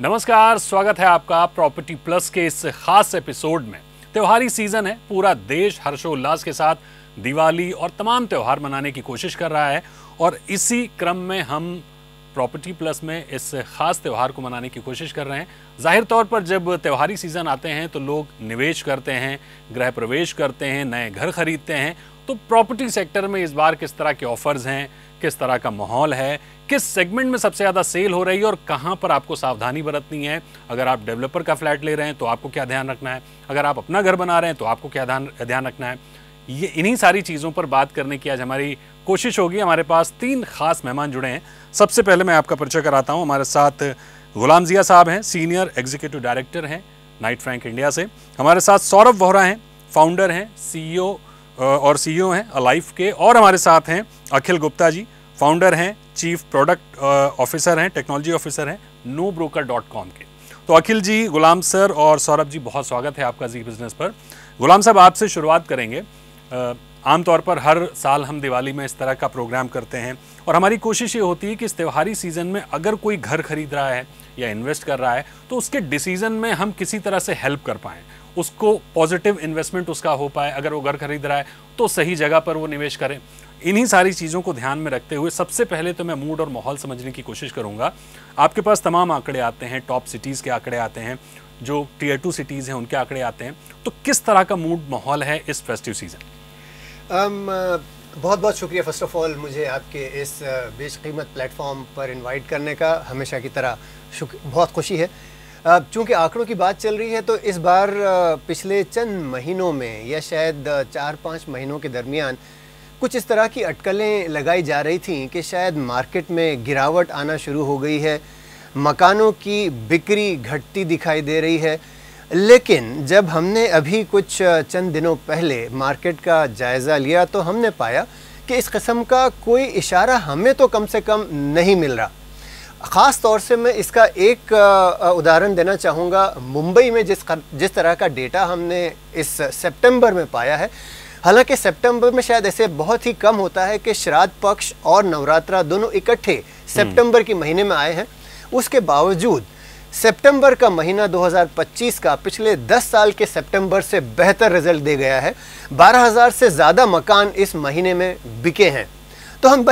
नमस्कार, स्वागत है आपका प्रॉपर्टी प्लस के इस खास एपिसोड में। त्योहारी सीजन है, पूरा देश हर्षोल्लास के साथ दिवाली और तमाम त्यौहार मनाने की कोशिश कर रहा है और इसी क्रम में हम प्रॉपर्टी प्लस में इस खास त्यौहार को मनाने की कोशिश कर रहे हैं। जाहिर तौर पर जब त्योहारी सीजन आते हैं तो लोग निवेश करते हैं, गृह प्रवेश करते हैं, नए घर खरीदते हैं। तो प्रॉपर्टी सेक्टर में इस बार किस तरह के ऑफर्स हैं, किस तरह का माहौल है, किस सेगमेंट में सबसे ज़्यादा सेल हो रही है और कहाँ पर आपको सावधानी बरतनी है। अगर आप डेवलपर का फ्लैट ले रहे हैं तो आपको क्या ध्यान रखना है, अगर आप अपना घर बना रहे हैं तो आपको क्या ध्यान रखना है। ये इन्हीं सारी चीज़ों पर बात करने की आज हमारी कोशिश होगी। हमारे पास 3 खास मेहमान जुड़े हैं। सबसे पहले मैं आपका परिचय कराता हूँ। हमारे साथ गुलाम जिया साहब हैं, सीनियर एग्जीक्यूटिव डायरेक्टर हैं नाइट फ्रैंक इंडिया से। हमारे साथ सौरभ वोहरा हैं, फाउंडर हैं, सीईओ हैं अलाइफ के। और हमारे साथ हैं अखिल गुप्ता जी, फाउंडर हैं, चीफ प्रोडक्ट ऑफिसर हैं, टेक्नोलॉजी ऑफिसर हैं nobroker.com के। तो अखिल जी, गुलाम सर और सौरभ जी, बहुत स्वागत है आपका जी बिजनेस पर। गुलाम साहब, आपसे शुरुआत करेंगे। आमतौर पर हर साल हम दिवाली में इस तरह का प्रोग्राम करते हैं और हमारी कोशिश ये होती है कि इस त्योहारी सीज़न में अगर कोई घर खरीद रहा है या इन्वेस्ट कर रहा है तो उसके डिसीज़न में हम किसी तरह से हेल्प कर पाएँ, उसको पॉजिटिव इन्वेस्टमेंट उसका हो पाए। अगर वो घर खरीद रहा है तो सही जगह पर वो निवेश करें। इन्हीं सारी चीज़ों को ध्यान में रखते हुए सबसे पहले तो मैं मूड और माहौल समझने की कोशिश करूँगा। आपके पास तमाम आंकड़े आते हैं, टॉप सिटीज़ के आंकड़े आते हैं, जो टियर 2 सिटीज़ हैं उनके आंकड़े आते हैं। तो किस तरह का मूड माहौल है इस फेस्टिव सीज़न? बहुत बहुत शुक्रिया फ़र्स्ट ऑफ ऑल मुझे आपके इस बेशकीमत प्लेटफॉर्म पर इनवाइट करने का। हमेशा की तरह बहुत खुशी है। चूँकि आंकड़ों की बात चल रही है तो इस बार पिछले चंद महीनों में या शायद 4-5 महीनों के दरमियान कुछ इस तरह की अटकलें लगाई जा रही थीं कि शायद मार्केट में गिरावट आना शुरू हो गई है, मकानों की बिक्री घटती दिखाई दे रही है। लेकिन जब हमने अभी कुछ चंद दिनों पहले मार्केट का जायज़ा लिया तो हमने पाया कि इस किस्म का कोई इशारा हमें तो कम से कम नहीं मिल रहा। ख़ास तौर से मैं इसका एक उदाहरण देना चाहूँगा। मुंबई में जिस तरह का डेटा हमने इस सितंबर में पाया है, हालांकि सितंबर में शायद ऐसे बहुत ही कम होता है कि श्राद्ध पक्ष और नवरात्रा दोनों इकट्ठे सितंबर के महीने में आए हैं, उसके बावजूद सितंबर का महीना 2025 का पिछले 10 साल के सितंबर से बेहतर रिजल्ट दे गया है। 12,000 से ज़्यादा मकान इस महीने में बिके हैं। तो हम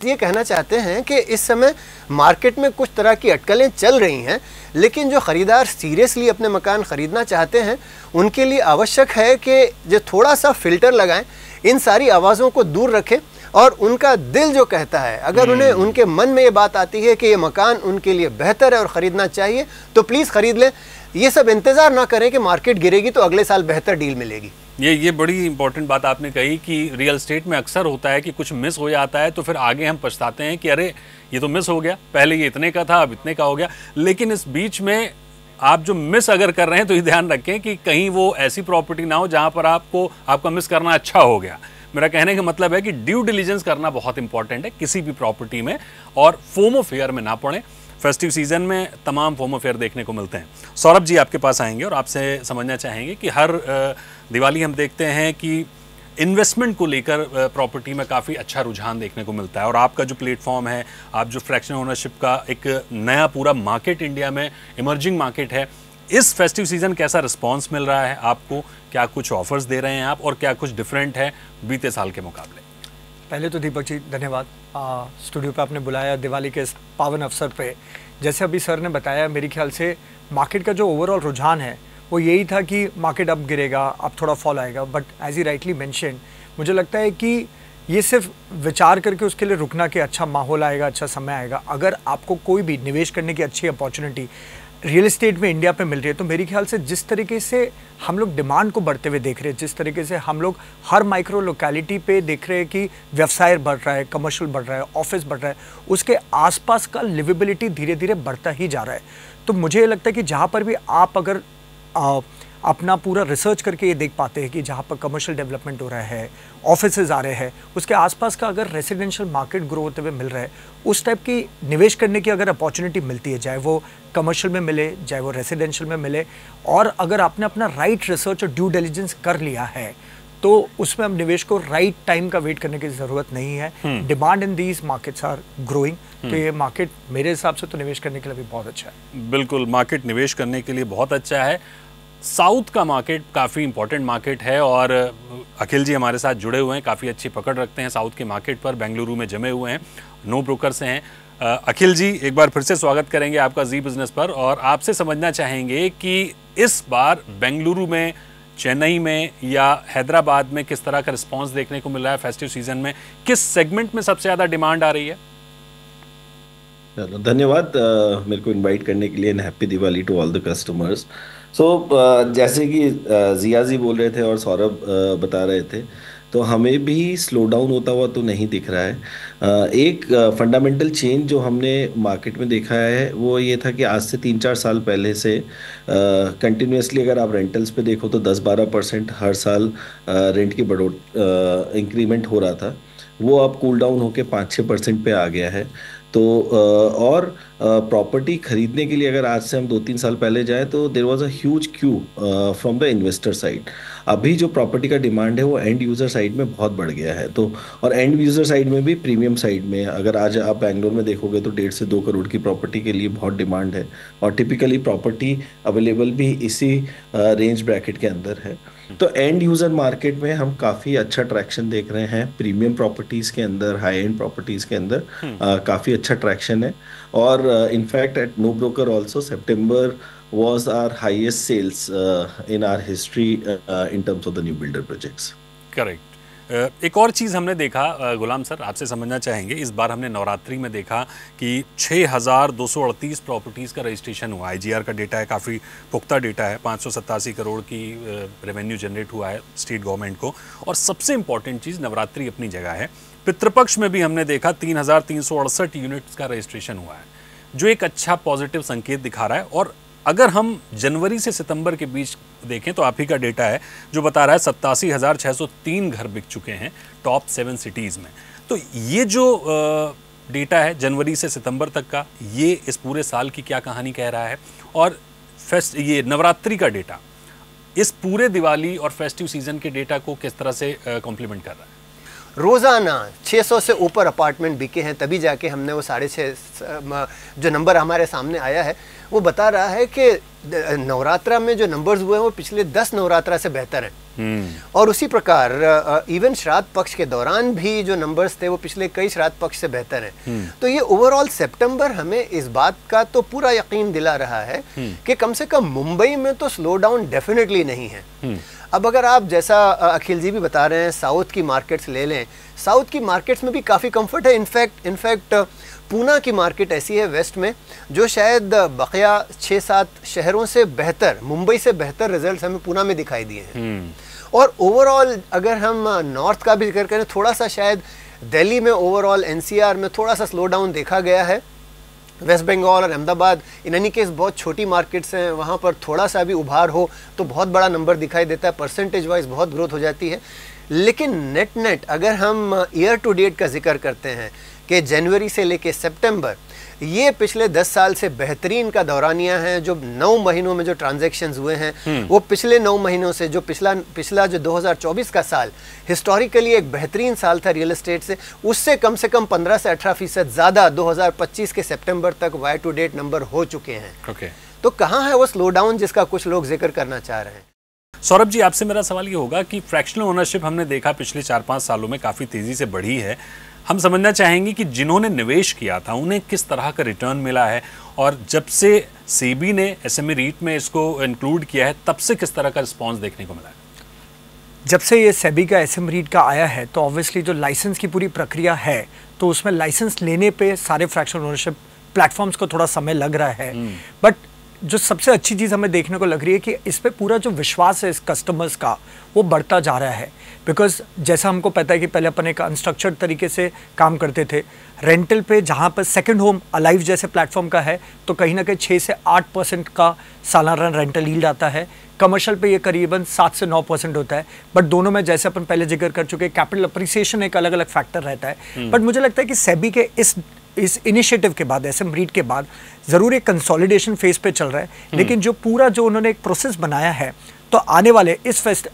ये कहना चाहते हैं कि इस समय मार्केट में कुछ तरह की अटकलें चल रही हैं, लेकिन जो ख़रीदार सीरियसली अपने मकान ख़रीदना चाहते हैं उनके लिए आवश्यक है कि जो थोड़ा सा फ़िल्टर लगाएं, इन सारी आवाज़ों को दूर रखें और उनका दिल जो कहता है, अगर उन्हें उनके मन में ये बात आती है कि ये मकान उनके लिए बेहतर है और ख़रीदना चाहिए तो प्लीज़ ख़रीद लें। ये सब इंतज़ार ना करें कि मार्केट गिरेगी तो अगले साल बेहतर डील मिलेगी। ये बड़ी इंपॉर्टेंट बात आपने कही कि रियल एस्टेट में अक्सर होता है कि कुछ मिस हो जाता है तो फिर आगे हम पछताते हैं कि अरे ये तो मिस हो गया, पहले ये इतने का था अब इतने का हो गया। लेकिन इस बीच में आप जो मिस अगर कर रहे हैं तो ये ध्यान रखें कि कहीं वो ऐसी प्रॉपर्टी ना हो जहाँ पर आपका मिस करना अच्छा हो गया। मेरा कहने का मतलब है कि ड्यू डिलिजेंस करना बहुत इंपॉर्टेंट है किसी भी प्रॉपर्टी में, और फोमो फेयर में ना पड़ें। फेस्टिव सीजन में तमाम फोमो फेयर देखने को मिलते हैं। सौरभ जी, आपके पास आएंगे और आपसे समझना चाहेंगे कि हर दिवाली हम देखते हैं कि इन्वेस्टमेंट को लेकर प्रॉपर्टी में काफ़ी अच्छा रुझान देखने को मिलता है और आपका जो प्लेटफॉर्म है, आप जो फ्रैक्शन ओनरशिप का एक नया पूरा मार्केट इंडिया में इमर्जिंग मार्केट है, इस फेस्टिव सीज़न कैसा रिस्पांस मिल रहा है आपको? क्या कुछ ऑफर्स दे रहे हैं आप और क्या कुछ डिफरेंट है बीते साल के मुकाबले? पहले तो दीपक जी धन्यवाद, स्टूडियो पे आपने बुलाया दिवाली के इस पावन अवसर पे। जैसे अभी सर ने बताया, मेरे ख्याल से मार्केट का जो ओवरऑल रुझान है वो यही था कि मार्केट अब गिरेगा, अब थोड़ा फॉल आएगा। But as he rightly mention, मुझे लगता है कि ये सिर्फ विचार करके उसके लिए रुकना कि अच्छा माहौल आएगा, अच्छा समय आएगा। अगर आपको कोई भी निवेश करने की अच्छी अपॉर्चुनिटी रियल एस्टेट में इंडिया पे मिल रही है तो मेरे ख्याल से जिस तरीके से हम लोग डिमांड को बढ़ते हुए देख रहे हैं, जिस तरीके से हम लोग हर माइक्रो लोकेलिटी पे देख रहे हैं कि व्यवसाय बढ़ रहा है, कमर्शियल बढ़ रहा है, ऑफिस बढ़ रहा है, उसके आसपास का लिवेबिलिटी धीरे धीरे बढ़ता ही जा रहा है। तो मुझे ये लगता है कि जहाँ पर भी आप अगर अपना पूरा रिसर्च करके ये देख पाते हैं कि जहाँ पर कमर्शियल डेवलपमेंट हो रहा है, ऑफिसेज आ रहे हैं, उसके आसपास का अगर रेजिडेंशियल मार्केट ग्रो होते हुए मिल रहा है, उस टाइप की निवेश करने की अगर अपॉर्चुनिटी मिलती है, चाहे वो कमर्शियल में मिले, चाहे वो रेजिडेंशियल में मिले, और अगर आपने अपना राइट रिसर्च और ड्यू डिलिजेंस कर लिया है तो उसमें हम निवेश को राइट टाइम का वेट करने की ज़रूरत नहीं है। Demand in these markets are growing, तो ये मार्केट मेरे हिसाब से तो निवेश करने के लिए भी बहुत अच्छा है। बिल्कुल, मार्केट निवेश करने के लिए बहुत अच्छा है। साउथ का मार्केट काफ़ी इंपॉर्टेंट मार्केट है और अखिल जी हमारे साथ जुड़े हुए हैं, काफ़ी अच्छी पकड़ रखते हैं साउथ के मार्केट पर, बेंगलुरु में जमे हुए हैं, नो ब्रोकर से हैं। अखिल जी, एक बार फिर से स्वागत करेंगे आपका जी बिजनेस पर और आपसे समझना चाहेंगे कि इस बार बेंगलुरु में, चेन्नई में या हैदराबाद में किस तरह का रिस्पांस देखने को मिल रहा है फेस्टिव सीजन में? किस सेगमेंट में सबसे ज़्यादा डिमांड आ रही है? धन्यवाद मेरे को इनवाइट करने के लिए and happy Diwali to all the customers. जैसे कि जिया जी बोल रहे थे और सौरभ बता रहे थे, तो हमें भी स्लो डाउन होता हुआ तो नहीं दिख रहा है। एक फंडामेंटल चेंज जो हमने मार्केट में देखा है वो ये था कि आज से 3-4 साल पहले से कंटिन्यूसली अगर आप रेंटल्स पे देखो तो 10-12% हर साल रेंट की इंक्रीमेंट हो रहा था। वो अब कूल डाउन होके 5-6% पे आ गया है। तो और प्रॉपर्टी खरीदने के लिए अगर आज से हम 2-3 साल पहले जाएं तो there was a huge queue from the investor side. अभी जो प्रॉपर्टी का डिमांड है वो एंड यूज़र साइड में बहुत बढ़ गया है। तो और एंड यूज़र साइड में भी प्रीमियम साइड में अगर आज आप बैंगलोर में देखोगे तो 1.5 से 2 करोड़ की प्रॉपर्टी के लिए बहुत डिमांड है और टिपिकली प्रॉपर्टी अवेलेबल भी इसी रेंज ब्रैकेट के अंदर है। तो एंड यूज़र मार्केट में हम काफ़ी अच्छा ट्रैक्शन देख रहे हैं। प्रीमियम प्रॉपर्टीज़ के अंदर, हाई एंड प्रॉपर्टीज़ के अंदर काफ़ी अच्छा ट्रैक्शन है। और in fact at NoBroker also September was our highest sales in our history in terms of the new builder projects. Correct. एक और चीज़ हमने देखा, गुलाम सर आपसे समझना चाहेंगे, इस बार हमने नवरात्रि में देखा कि 6,238 प्रॉपर्टीज़ का रजिस्ट्रेशन हुआ। IGR का डेटा है, काफ़ी पुख्ता डेटा है, 587 करोड़ की रेवेन्यू जनरेट हुआ है स्टेट गवर्नमेंट को। और सबसे इम्पॉर्टेंट चीज़, नवरात्रि अपनी जगह है, पितृपक्ष में भी हमने देखा 3,368 यूनिट्स का रजिस्ट्रेशन हुआ है, जो एक अच्छा पॉजिटिव संकेत दिखा रहा है। और अगर हम जनवरी से सितंबर के बीच देखें तो आप ही का डेटा है जो बता रहा है 87,603 घर बिक चुके हैं टॉप 7 सिटीज़ में। तो ये जो डेटा है जनवरी से सितंबर तक का, ये इस पूरे साल की क्या कहानी कह रहा है? और ये नवरात्रि का डेटा इस पूरे दिवाली और फेस्टिव सीजन के डेटा को किस तरह से कॉम्प्लीमेंट कर रहा है? रोज़ाना 600 से ऊपर अपार्टमेंट बिके हैं, तभी जाके हमने वो 6.5 जो नंबर हमारे सामने आया है वो बता रहा है कि नवरात्रा में जो नंबर्स हुए हैं वो पिछले 10 नवरात्रा से बेहतर हैं। और उसी प्रकार इवन श्राद्ध पक्ष के दौरान भी जो नंबर्स थे वो पिछले कई श्राद्ध पक्ष से बेहतर हैं। तो ये ओवरऑल सितंबर हमें इस बात का तो पूरा यकीन दिला रहा है कि कम से कम मुंबई में तो स्लो डाउन डेफिनेटली नहीं है। अब अगर आप, जैसा अखिल जी भी बता रहे हैं, साउथ की मार्केट्स ले लें, साउथ की मार्केट्स में भी काफ़ी कंफर्ट है। इनफैक्ट पूना की मार्केट ऐसी है वेस्ट में जो शायद बकिया 6-7 शहरों से बेहतर, मुंबई से बेहतर रिजल्ट्स हमें पूना में दिखाई दिए हैं। और ओवरऑल अगर हम नॉर्थ का भी जिक्र करें, थोड़ा सा शायद दिल्ली में ओवरऑल NCR में थोड़ा सा स्लो डाउन देखा गया है। वेस्ट बंगाल और अहमदाबाद इन एनी केस बहुत छोटी मार्केट्स हैं, वहाँ पर थोड़ा सा भी उभार हो तो बहुत बड़ा नंबर दिखाई देता है, परसेंटेज वाइज बहुत ग्रोथ हो जाती है। लेकिन नेट अगर हम ईयर टू डेट का जिक्र करते हैं कि जनवरी से लेके सितंबर, ये पिछले 10 साल से बेहतरीन का दौरानिया है। जो 9 महीनों में जो ट्रांजैक्शंस हुए हैं वो पिछले 9 महीनों से, जो पिछला जो 2024 का साल हिस्टोरिकली एक बेहतरीन साल था रियल एस्टेट से कम 15 से 18% ज़्यादा 2025 के सितंबर तक वाई टू डेट नंबर हो चुके हैं। तो कहाँ है वो स्लो डाउन जिसका कुछ लोग जिक्र करना चाह रहे हैं? सौरभ जी, आपसे मेरा सवाल ये होगा कि फ्रैक्शनल ओनरशिप हमने देखा पिछले 4-5 सालों में काफ़ी तेज़ी से बढ़ी है। हम समझना चाहेंगे कि जिन्होंने निवेश किया था उन्हें किस तरह का रिटर्न मिला है, और जब से सेबी ने SME REIT में इसको इंक्लूड किया है तब से किस तरह का रिस्पांस देखने को मिला है? जब से ये सेबी का SME REIT का आया है तो ऑब्वियसली जो लाइसेंस की पूरी प्रक्रिया है, तो उसमें लाइसेंस लेने पे सारे फ्रैक्शनल ओनरशिप प्लेटफॉर्म्स को थोड़ा समय लग रहा है। बट जो सबसे अच्छी चीज़ हमें देखने को लग रही है कि इस पे पूरा जो विश्वास है इस कस्टमर्स का वो बढ़ता जा रहा है। बिकॉज जैसा हमको पता है कि पहले अपन एक अनस्ट्रक्चर्ड तरीके से काम करते थे, रेंटल पे जहाँ पर सेकंड होम अलाइव जैसे प्लेटफॉर्म का है तो कहीं ना कहीं 6 से 8% का सालाना रेंटल यील्ड आता है। कमर्शियल पे ये करीबन 7 से 9% होता है। बट दोनों में जैसे अपन पहले जिक्र कर चुके, कैपिटल अप्रिसिएशन एक अलग अलग फैक्टर रहता है। बट मुझे लगता है कि सेबी के इस इनिशिएटिव के बाद, SME REIT के बाद ज़रूर एक कंसोलिडेशन फेज पे चल रहा है, लेकिन जो पूरा जो उन्होंने एक प्रोसेस बनाया है तो आने वाले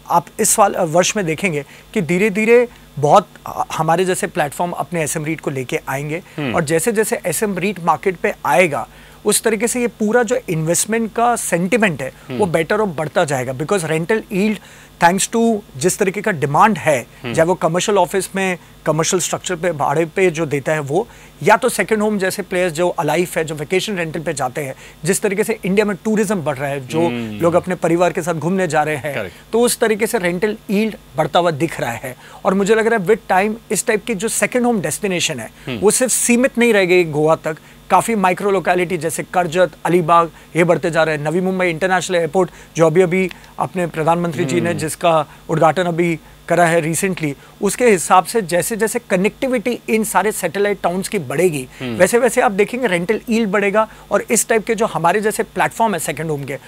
आप इस वर्ष में देखेंगे कि धीरे धीरे बहुत हमारे जैसे प्लेटफॉर्म अपने एसएम रीट को लेके आएंगे, और जैसे जैसे एसएम रीट मार्केट पे आएगा उस तरीके से ये पूरा जो इन्वेस्टमेंट का सेंटिमेंट है वो बेटर और बढ़ता जाएगा, because rental yield thanks to जिस तरीके का डिमांड है, चाहे वो कमर्शियल ऑफिस में कमर्शियल स्ट्रक्चर पे भाड़े पे जो देता है वो, या तो सेकंड होम जैसे प्लेयर्स जो अलाइफ है जो वेकेशन रेंटल पे जाते हैं, जिस तरीके से इंडिया में टूरिज्म बढ़ रहा है, जो लोग अपने परिवार के साथ घूमने जा रहे हैं, तो उस तरीके से रेंटल यील्ड बढ़ता हुआ दिख रहा है। और मुझे लग रहा है विद टाइम इस टाइप की जो सेकंड होम डेस्टिनेशन है वो सिर्फ सीमित नहीं रह गई गोवा तक, काफ़ी माइक्रो लोकेलिटी जैसे करजत, अलीबाग ये बढ़ते जा रहे हैं। नवी मुंबई इंटरनेशनल एयरपोर्ट जो अभी अभी अपने प्रधानमंत्री जी ने जिसका उद्घाटन अभी करा है रिसेंटली, उसके हिसाब से जैसे जैसे कनेक्टिविटी इन सारे सैटेलाइट टाउन्स की बढ़ेगी वैसे वैसे आप देखेंगे रेंटल यील्ड बढ़ेगा, और इस टाइप के जो हमारे जैसे प्लेटफॉर्म है सेकंड होम के,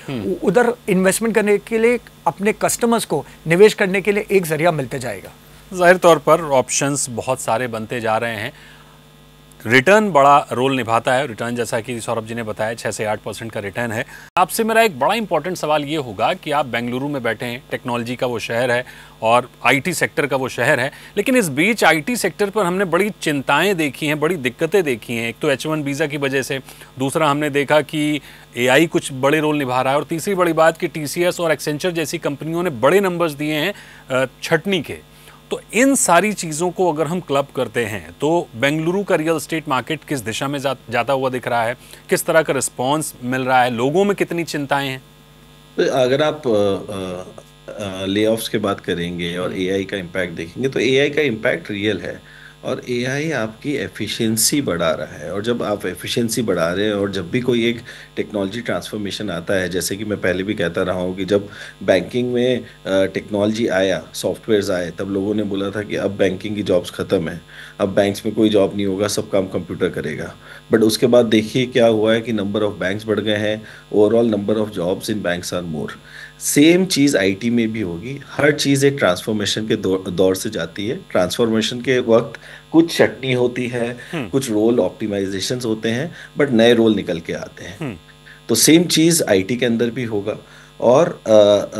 उधर इन्वेस्टमेंट करने के लिए अपने कस्टमर्स को निवेश करने के लिए एक जरिया मिलते जाएगा। जाहिर तौर पर ऑप्शंस बहुत सारे बनते जा रहे हैं, रिटर्न बड़ा रोल निभाता है। रिटर्न जैसा कि सौरभ जी ने बताया 6 से 8% का रिटर्न है। आपसे मेरा एक बड़ा इंपॉर्टेंट सवाल ये होगा कि आप बेंगलुरु में बैठे हैं, टेक्नोलॉजी का वो शहर है और आईटी सेक्टर का वो शहर है, लेकिन इस बीच आईटी सेक्टर पर हमने बड़ी चिंताएं देखी हैं, बड़ी दिक्कतें देखी हैं। एक तो H1 वीज़ा की वजह से, दूसरा हमने देखा कि AI कुछ बड़े रोल निभा रहा है, और तीसरी बड़ी बात कि TCS और एक्सेंचर जैसी कंपनियों ने बड़े नंबर्स दिए हैं छटनी के। तो इन सारी चीज़ों को अगर हम क्लब करते हैं तो बेंगलुरु का रियल एस्टेट मार्केट किस दिशा में जाता हुआ दिख रहा है, किस तरह का रिस्पांस मिल रहा है, लोगों में कितनी चिंताएं हैं? अगर आप ले ऑफ्स की बात करेंगे और AI का इम्पैक्ट देखेंगे तो AI का इम्पैक्ट रियल है, और AI आपकी एफिशिएंसी बढ़ा रहा है। और जब आप एफिशिएंसी बढ़ा रहे हैं और जब भी कोई एक टेक्नोलॉजी ट्रांसफॉर्मेशन आता है, जैसे कि मैं पहले भी कहता रहा हूँ कि जब बैंकिंग में टेक्नोलॉजी आया, सॉफ्टवेयर्स आए, तब लोगों ने बोला था कि अब बैंकिंग की जॉब्स ख़त्म है, अब बैंक्स में कोई जॉब नहीं होगा, सब काम कंप्यूटर करेगा। बट उसके बाद देखिए क्या हुआ है कि नंबर ऑफ़ बैंक्स बढ़ गए हैं, overall number of jobs in banks are more. Same चीज़ आईटी में भी होगी। हर चीज़ एक ट्रांसफॉर्मेशन के दौर से जाती है। ट्रांसफॉर्मेशन के वक्त कुछ छटनी होती है, कुछ रोल ऑप्टिमाइजेशंस होते हैं, बट नए रोल निकल के आते हैं। तो सेम चीज़ आईटी के अंदर भी होगा। और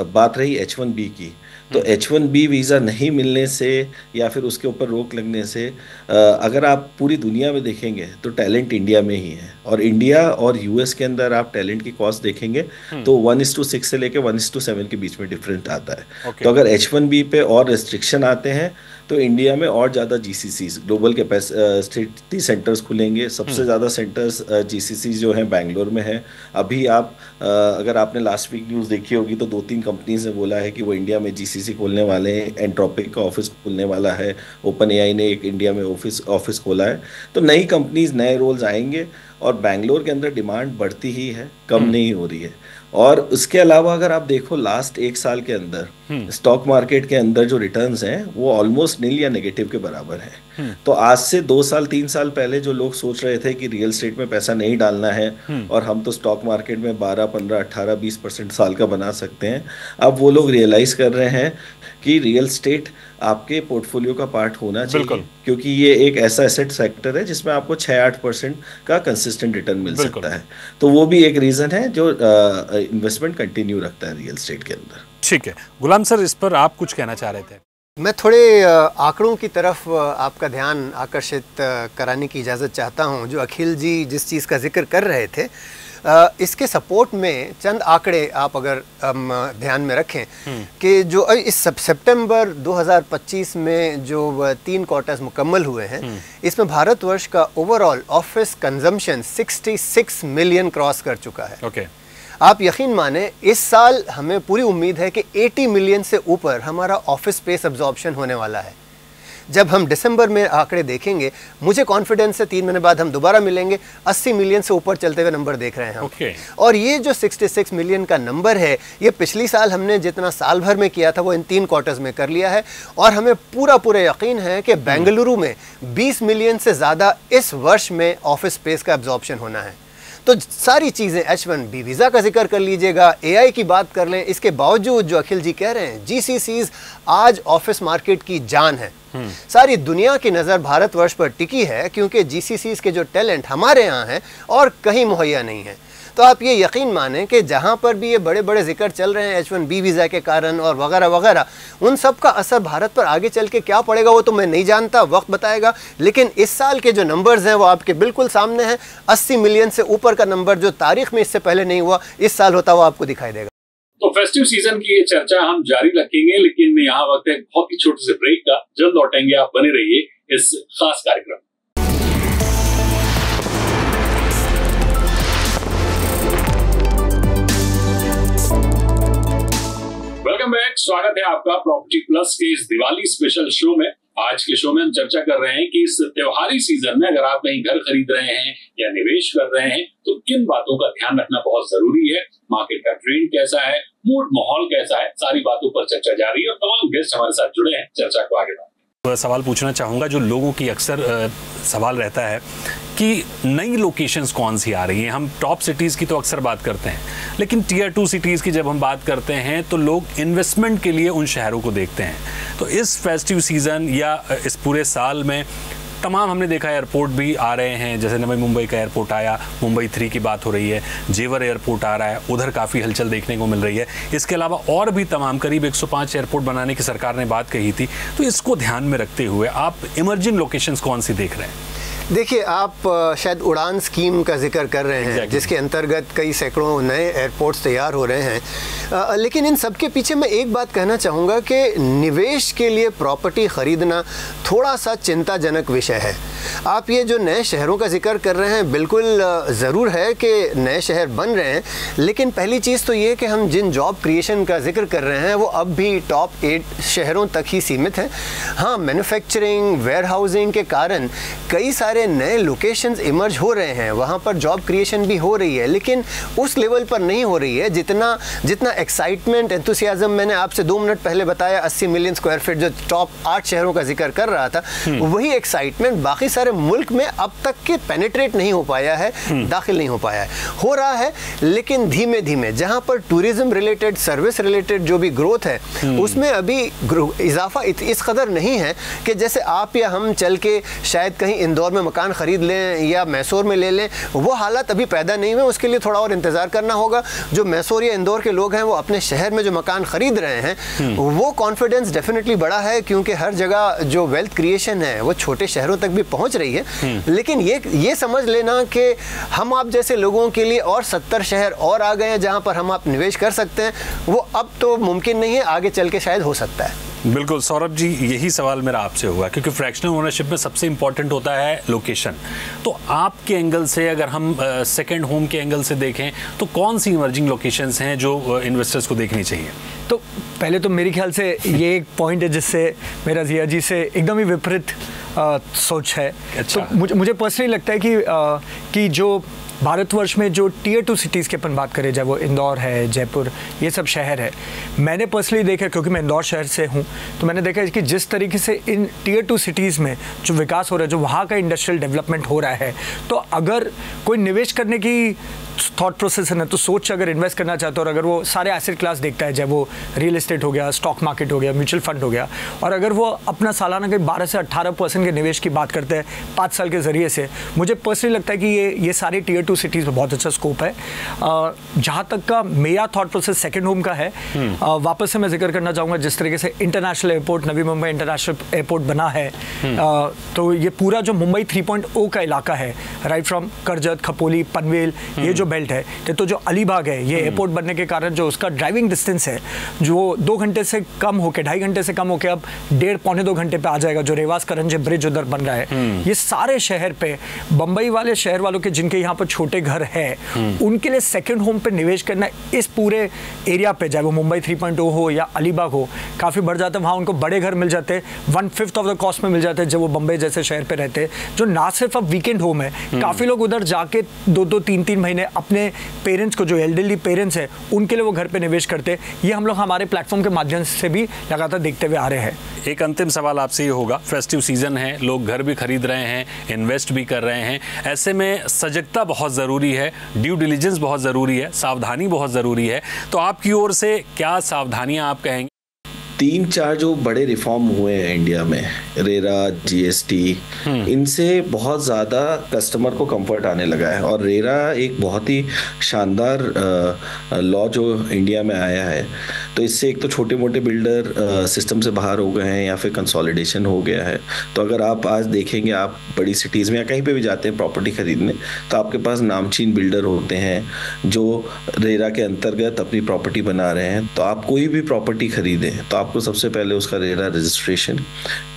बात रही H1B की, तो H1B वीज़ा नहीं मिलने से या फिर उसके ऊपर रोक लगने से, अगर आप पूरी दुनिया में देखेंगे तो टैलेंट इंडिया में ही है, और इंडिया और यूएस के अंदर आप टैलेंट की कॉस्ट देखेंगे तो 1:6 से लेके 1:7 के बीच में डिफरेंट आता है। तो अगर H1B पे और रिस्ट्रिक्शन आते हैं तो इंडिया में और ज़्यादा GCCs ग्लोबल कैपेसिटी सेंटर्स खुलेंगे। सबसे ज़्यादा सेंटर्स GCCs जो हैं बेंगलोर में हैं। अभी आप अगर आपने लास्ट वीक न्यूज़ देखी होगी तो 2-3 कंपनीज ने बोला है कि वो इंडिया में GCC खोलने वाले हैं। एंट्रोपिक का ऑफिस खुलने वाला है, OpenAI ने एक इंडिया में ऑफिस खोला है। तो नई कंपनीज, नए रोल्स आएंगे, और बेंगलोर के अंदर डिमांड बढ़ती ही है, कम नहीं हो रही है। और उसके अलावा अगर आप देखो लास्ट 1 साल के अंदर स्टॉक मार्केट के अंदर जो रिटर्न्स हैं वो ऑलमोस्ट नील या नेगेटिव के बराबर है। तो आज से 2 साल 3 साल पहले जो लोग सोच रहे थे कि रियल एस्टेट में पैसा नहीं डालना है और हम तो स्टॉक मार्केट में 12, 15, 18, 20% साल का बना सकते हैं, अब वो लोग रियलाइज कर रहे हैं कि रियल एस्टेट आपके पोर्टफोलियो का पार्ट होना चाहिए, क्योंकि ये एक ऐसा एसेट सेक्टर है जिसमें आपको 6-8% का कंसिस्टेंट रिटर्न मिल सकता है। तो वो भी एक रीज़न है जो इन्वेस्टमेंट कंटिन्यू रखता है रियल एस्टेट के अंदर। ठीक है गुलाम सर, इस पर आप कुछ कहना चाह रहे थे? मैं थोड़े आंकड़ों की तरफ आपका ध्यान आकर्षित कराने की इजाज़त चाहता हूं। जो अखिल जी जिस चीज़ का जिक्र कर रहे थे, इसके सपोर्ट में चंद आंकड़े आप अगर ध्यान में रखें कि जो इस सितंबर 2025 में जो 3 क्वार्टर्स मुकम्मल हुए हैं, इसमें भारतवर्ष का overall office consumption 66 million cross कर चुका है। आप यकीन माने इस साल हमें पूरी उम्मीद है कि 80 मिलियन से ऊपर हमारा ऑफिस स्पेस अब्जॉर्प्शन होने वाला है। जब हम दिसंबर में आंकड़े देखेंगे, मुझे कॉन्फिडेंस है 3 महीने बाद हम दोबारा मिलेंगे, 80 मिलियन से ऊपर चलते हुए नंबर देख रहे हैं हम। और ये जो 66 मिलियन का नंबर है, ये पिछली साल हमने जितना साल भर में किया था वो इन 3 क्वार्टर्स में कर लिया है। और हमें पूरा यकीन है कि बेंगलुरु में 20 मिलियन से ज़्यादा इस वर्ष में ऑफिस स्पेस का एब्जॉर्प्शन होना है। तो सारी चीज़ें, H1B वीज़ा का जिक्र कर लीजिएगा, AI की बात कर लें, इसके बावजूद जो अखिल जी कह रहे हैं, GCCs आज ऑफिस मार्केट की जान है। सारी दुनिया की नज़र भारतवर्ष पर टिकी है, क्योंकि GCCs के जो टैलेंट हमारे यहाँ हैं और कहीं मुहैया नहीं है। तो आप ये यकीन मानें कि जहाँ पर भी ये बड़े बड़े जिक्र चल रहे हैं H1B वीज़ा के कारण और वगैरह वगैरह, उन सब का असर भारत पर आगे चल के क्या पड़ेगा वो तो मैं नहीं जानता, वक्त बताएगा। लेकिन इस साल के जो नंबर्स हैं वो आपके बिल्कुल सामने हैं। 80 मिलियन से ऊपर का नंबर जो तारीख में इससे पहले नहीं हुआ, इस साल होता हुआ आपको दिखाई देगा। तो फेस्टिव सीजन की ये चर्चा हम जारी रखेंगे, लेकिन यहाँ वक्त है बहुत ही छोटे से ब्रेक का। जल्द लौटेंगे, आप बने रहिए इस खास कार्यक्रम। वेलकम बैक, स्वागत है आपका प्रॉपर्टी प्लस के इस दिवाली स्पेशल शो में। आज के शो में हम चर्चा कर रहे हैं कि इस त्योहारी सीजन में अगर आप कहीं घर खरीद रहे हैं या निवेश कर रहे हैं तो किन बातों का ध्यान रखना बहुत जरूरी है, मार्केट का ट्रेंड कैसा है, मूड माहौल कैसा है, सारी बातों पर चर्चा जारी है और तमाम गेस्ट हमारे साथ जुड़े हैं चर्चा को आगे बढ़ाने। सवाल पूछना चाहूंगा, जो लोगों की अक्सर सवाल रहता है कि नई लोकेशंस कौन सी आ रही हैं। हम टॉप सिटीज़ की तो अक्सर बात करते हैं, लेकिन टियर 2 सिटीज़ की जब हम बात करते हैं तो लोग इन्वेस्टमेंट के लिए उन शहरों को देखते हैं। तो इस फेस्टिव सीज़न या इस पूरे साल में तमाम हमने देखा एयरपोर्ट भी आ रहे हैं, जैसे नवी मुंबई का एयरपोर्ट आया, मुंबई 3 की बात हो रही है, जेवर एयरपोर्ट आ रहा है, उधर काफ़ी हलचल देखने को मिल रही है। इसके अलावा और भी तमाम करीब 105 एयरपोर्ट बनाने की सरकार ने बात कही थी। तो इसको ध्यान में रखते हुए आप इमर्जिंग लोकेशंस कौन सी देख रहे हैं? देखिए, आप शायद उड़ान स्कीम का जिक्र कर रहे हैं, जिसके अंतर्गत कई सैकड़ों नए एयरपोर्ट्स तैयार हो रहे हैं। लेकिन इन सब के पीछे मैं एक बात कहना चाहूँगा कि निवेश के लिए प्रॉपर्टी ख़रीदना थोड़ा सा चिंताजनक विषय है। आप ये जो नए शहरों का जिक्र कर रहे हैं, बिल्कुल ज़रूर है कि नए शहर बन रहे हैं, लेकिन पहली चीज़ तो ये कि हम जिन जॉब क्रिएशन का जिक्र कर रहे हैं वो अब भी टॉप 8 शहरों तक ही सीमित हैं। हाँ, मैन्युफैक्चरिंग, वेयरहाउसिंग के कारण कई सारे नए लोकेशंस इमर्ज हो रहे हैं, वहाँ पर जॉब क्रिएशन भी हो रही है, लेकिन उस लेवल पर नहीं हो रही है जितना एक्साइटमेंट, एंथुसियाज्म मैंने आपसे 2 मिनट पहले बताया। 80 मिलियन स्क्वायर फीट जो टॉप 8 शहरों का जिक्र कर रहा था, वही एक्साइटमेंट बाकी सारे मुल्क में अब तक के पेनिट्रेट नहीं हो पाया है, दाखिल नहीं हो पाया है। हो रहा है, लेकिन धीमे धीमे। जहाँ पर टूरिज्म रिलेटेड, सर्विस रिलेटेड जो भी ग्रोथ है, उसमें अभी इजाफा इस कदर नहीं है कि जैसे आप या हम चल के शायद कहीं इंदौर में मकान खरीद लें या मैसूर में ले लें, वो हालात अभी पैदा नहीं हुए। उसके लिए थोड़ा और इंतज़ार करना होगा। जो मैसूर या इंदौर के लोग हैं वो अपने शहर में जो मकान खरीद रहे हैं, वो कॉन्फिडेंस डेफिनेटली बड़ा है, क्योंकि हर जगह जो वेल्थ क्रिएशन है वो छोटे शहरों तक भी पहुंच रही है। लेकिन ये समझ लेना कि हम आप जैसे लोगों के लिए और 70 शहर और आ गए हैं जहां पर हम आप निवेश कर सकते हैं, वो अब तो मुमकिन नहीं है, आगे चल के शायद हो सकता है। बिल्कुल सौरभ जी, यही सवाल मेरा आपसे होगा, क्योंकि फ्रैक्शनल ओनरशिप में सबसे इंपॉर्टेंट होता है लोकेशन। तो आपके एंगल से अगर हम सेकंड होम के एंगल से देखें तो कौन सी इमर्जिंग लोकेशंस हैं जो इन्वेस्टर्स को देखनी चाहिए? तो पहले तो मेरे ख्याल से ये एक पॉइंट है जिससे मेरा जिया जी से एकदम ही विपरीत सोच है। अच्छा। तो मुझे पर्सनली लगता है कि जो भारतवर्ष में जो टियर 2 सिटीज़ की अपन बात करें, चाहे वो इंदौर है, जयपुर, ये सब शहर है, मैंने पर्सनली देखा, क्योंकि मैं इंदौर शहर से हूँ, तो मैंने देखा है कि जिस तरीके से इन टियर 2 सिटीज़ में जो विकास हो रहा है, जो वहाँ का इंडस्ट्रियल डेवलपमेंट हो रहा है, तो अगर कोई निवेश करने की थॉट प्रोसेस है ना, तो सोच अगर इन्वेस्ट करना चाहता है और अगर वो सारे एसेट क्लास देखता है, चाहे वो रियल एस्टेट हो गया, स्टॉक मार्केट हो गया, म्यूचुअल फंड हो गया, और अगर वो अपना सालाना के 12 से 18% के निवेश की बात करते हैं 5 साल के ज़रिए से, मुझे पर्सनली लगता है कि ये सारे टियर 2 सिटीज़ में बहुत अच्छा स्कोप है। जहाँ तक का मेरा थॉट प्रोसेस सेकेंड होम का है, वापस से मैं जिक्र करना चाहूँगा, जिस तरीके से international airport, Navi Mumbai international airport बना है, तो ये पूरा जो मुंबई 3.0 का इलाका है, राइट फ्रॉम करजत, खपोली, पनवेल, ये जो बेल्ट है, तो जो अलीबाग है, ये एयरपोर्ट बनने के कारण जो उसका ड्राइविंग डिस्टेंस है, जो 2 घंटे से कम होकर, 2.5 घंटे से कम होकर अब 1.5-2 घंटे पे आ जाएगा। जो रेवास करंजे ब्रिज उधर बन रहा है, ये सारे शहर पे, बंबई वाले शहर वालों के जिनके यहाँ पर छोटे घर है, उनके लिए सेकंड होम पे निवेश करना इस पूरे एरिया पे, चाहे वो मुंबई 3.0 हो या अलीबाग हो, काफ़ी बढ़ जाता है। वहाँ उनको बड़े घर मिल जाते हैं, 1/5 ऑफ द कॉस्ट में मिल जाते हैं, जब वो बंबई जैसे शहर पे रहते हैं, जो ना सिर्फ अब वीकेंड होम है, काफ़ी लोग उधर जाके 2-2, 3-3 महीने अपने पेरेंट्स को, जो एल्डरली पेरेंट्स हैं, उनके लिए वो घर पे निवेश करते हैं। ये हम लोग हमारे प्लेटफॉर्म के माध्यम से भी लगातार देखते हुए आ रहे हैं। एक अंतिम सवाल आपसे ये होगा, फेस्टिव सीजन है, लोग घर भी खरीद रहे हैं, इन्वेस्ट भी कर रहे हैं, ऐसे में सजगता बहुत ज़रूरी है, ड्यू डिलिजेंस बहुत ज़रूरी है, सावधानी बहुत ज़रूरी है। तो आपकी ओर से क्या सावधानियां आप कहेंगे? 3-4 जो बड़े रिफॉर्म हुए हैं इंडिया में, रेरा, जीएसटी, इनसे बहुत ज़्यादा कस्टमर को कंफर्ट आने लगा है। और रेरा एक बहुत ही शानदार लॉ जो इंडिया में आया है, तो इससे एक तो छोटे मोटे बिल्डर सिस्टम से बाहर हो गए हैं या फिर कंसोलिडेशन हो गया है। तो अगर आप आज देखेंगे, आप बड़ी सिटीज़ में या कहीं पे भी जाते हैं प्रॉपर्टी खरीदने, तो आपके पास नामचीन बिल्डर होते हैं जो रेरा के अंतर्गत अपनी प्रॉपर्टी बना रहे हैं। तो आप कोई भी प्रॉपर्टी खरीदें तो आपको सबसे पहले उसका रेरा रजिस्ट्रेशन,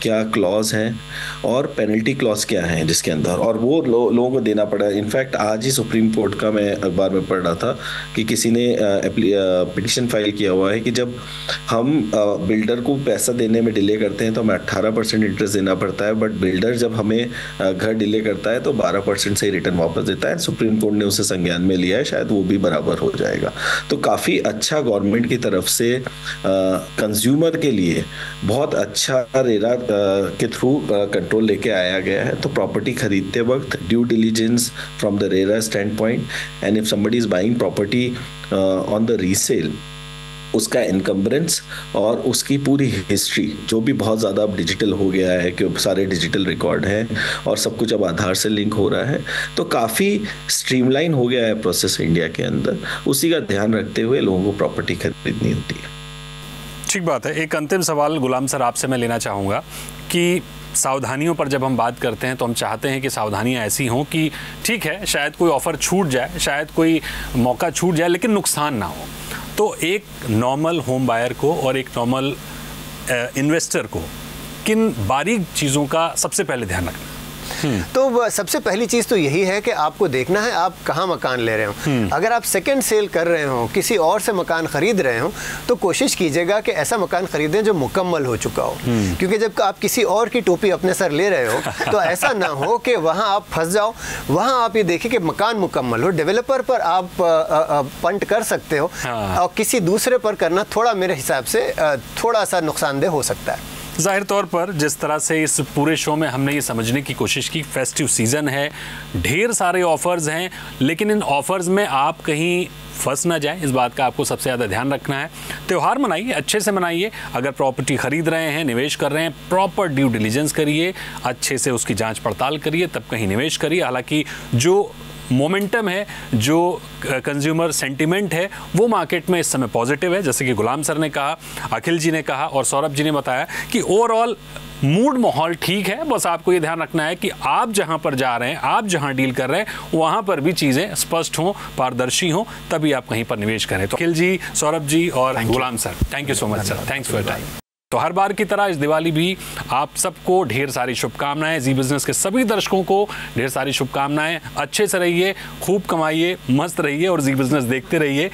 क्या क्लॉज हैं और पेनल्टी क्लॉज क्या है जिसके अंदर, और वो लोगों को देना पड़ा। इनफैक्ट आज ही सुप्रीम कोर्ट का मैं अखबार में पढ़ रहा था कि किसी ने पिटिशन फाइल किया हुआ है कि जब हम बिल्डर को पैसा देने में डिले करते हैं तो हमें 18% इंटरेस्ट देना पड़ता है, बट बिल्डर जब हमें घर डिले करता है तो 12% से ही रिटर्न वापस देता है। सुप्रीम कोर्ट ने उसे संज्ञान में लिया है, शायद वो भी बराबर हो जाएगा। तो काफ़ी अच्छा गवर्नमेंट की तरफ से कंज्यूमर के लिए बहुत अच्छा रेरा के थ्रू कंट्रोल लेके आया गया है। तो प्रॉपर्टी खरीदते वक्त due diligence from the RERA stand point, and if somebody is buying property on the resale, उसका इनकम्बरेंस और उसकी पूरी हिस्ट्री, जो भी बहुत ज़्यादा अब डिजिटल हो गया है कि सारे डिजिटल रिकॉर्ड हैं और सब कुछ अब आधार से लिंक हो रहा है, तो काफ़ी स्ट्रीमलाइन हो गया है प्रोसेस इंडिया के अंदर। उसी का ध्यान रखते हुए लोगों को प्रॉपर्टी खरीदनी होती है। ठीक बात है। एक अंतिम सवाल गुलाम सर आपसे मैं लेना चाहूँगा कि सावधानियों पर जब हम बात करते हैं तो हम चाहते हैं कि सावधानियां ऐसी हों कि ठीक है, शायद कोई ऑफ़र छूट जाए, शायद कोई मौका छूट जाए, लेकिन नुकसान ना हो। तो एक नॉर्मल होम बायर को और एक नॉर्मल इन्वेस्टर को किन बारीक चीज़ों का सबसे पहले ध्यान रखना? तो सबसे पहली चीज़ तो यही है कि आपको देखना है आप कहाँ मकान ले रहे हो। अगर आप सेकंड सेल कर रहे हो, किसी और से मकान खरीद रहे हो, तो कोशिश कीजिएगा कि ऐसा मकान खरीदें जो मुकम्मल हो चुका हो, क्योंकि जब आप किसी और की टोपी अपने सर ले रहे हो तो ऐसा ना हो कि वहाँ आप फंस जाओ। वहाँ आप ये देखिए कि मकान मुकम्मल हो। डेवलपर पर आप पंट कर सकते हो और किसी दूसरे पर करना थोड़ा मेरे हिसाब से थोड़ा सा नुकसानदेह हो सकता है। ज़ाहिर तौर पर जिस तरह से इस पूरे शो में हमने ये समझने की कोशिश की, फेस्टिव सीज़न है, ढेर सारे ऑफ़र्स हैं, लेकिन इन ऑफ़र्स में आप कहीं फंस ना जाए, इस बात का आपको सबसे ज़्यादा ध्यान रखना है। त्यौहार मनाइए, अच्छे से मनाइए। अगर प्रॉपर्टी ख़रीद रहे हैं, निवेश कर रहे हैं, प्रॉपर ड्यू डिलिजेंस करिए, अच्छे से उसकी जांच पड़ताल करिए, तब कहीं निवेश करिए। हालांकि जो मोमेंटम है, जो कंज्यूमर सेंटिमेंट है, वो मार्केट में इस समय पॉजिटिव है। जैसे कि गुलाम सर ने कहा, अखिल जी ने कहा और सौरभ जी ने बताया कि ओवरऑल मूड माहौल ठीक है। बस आपको ये ध्यान रखना है कि आप जहां पर जा रहे हैं, आप जहां डील कर रहे हैं, वहां पर भी चीज़ें स्पष्ट हों, पारदर्शी हों, तभी आप कहीं पर निवेश करें। तो अखिल जी, सौरभ जी और Ghulam sir, thank you so much sir, thanks for your time. तो हर बार की तरह इस दिवाली भी आप सबको ढेर सारी शुभकामनाएं। जी बिजनेस के सभी दर्शकों को ढेर सारी शुभकामनाएं। अच्छे से रहिए, खूब कमाइए, मस्त रहिए और जी बिजनेस देखते रहिए।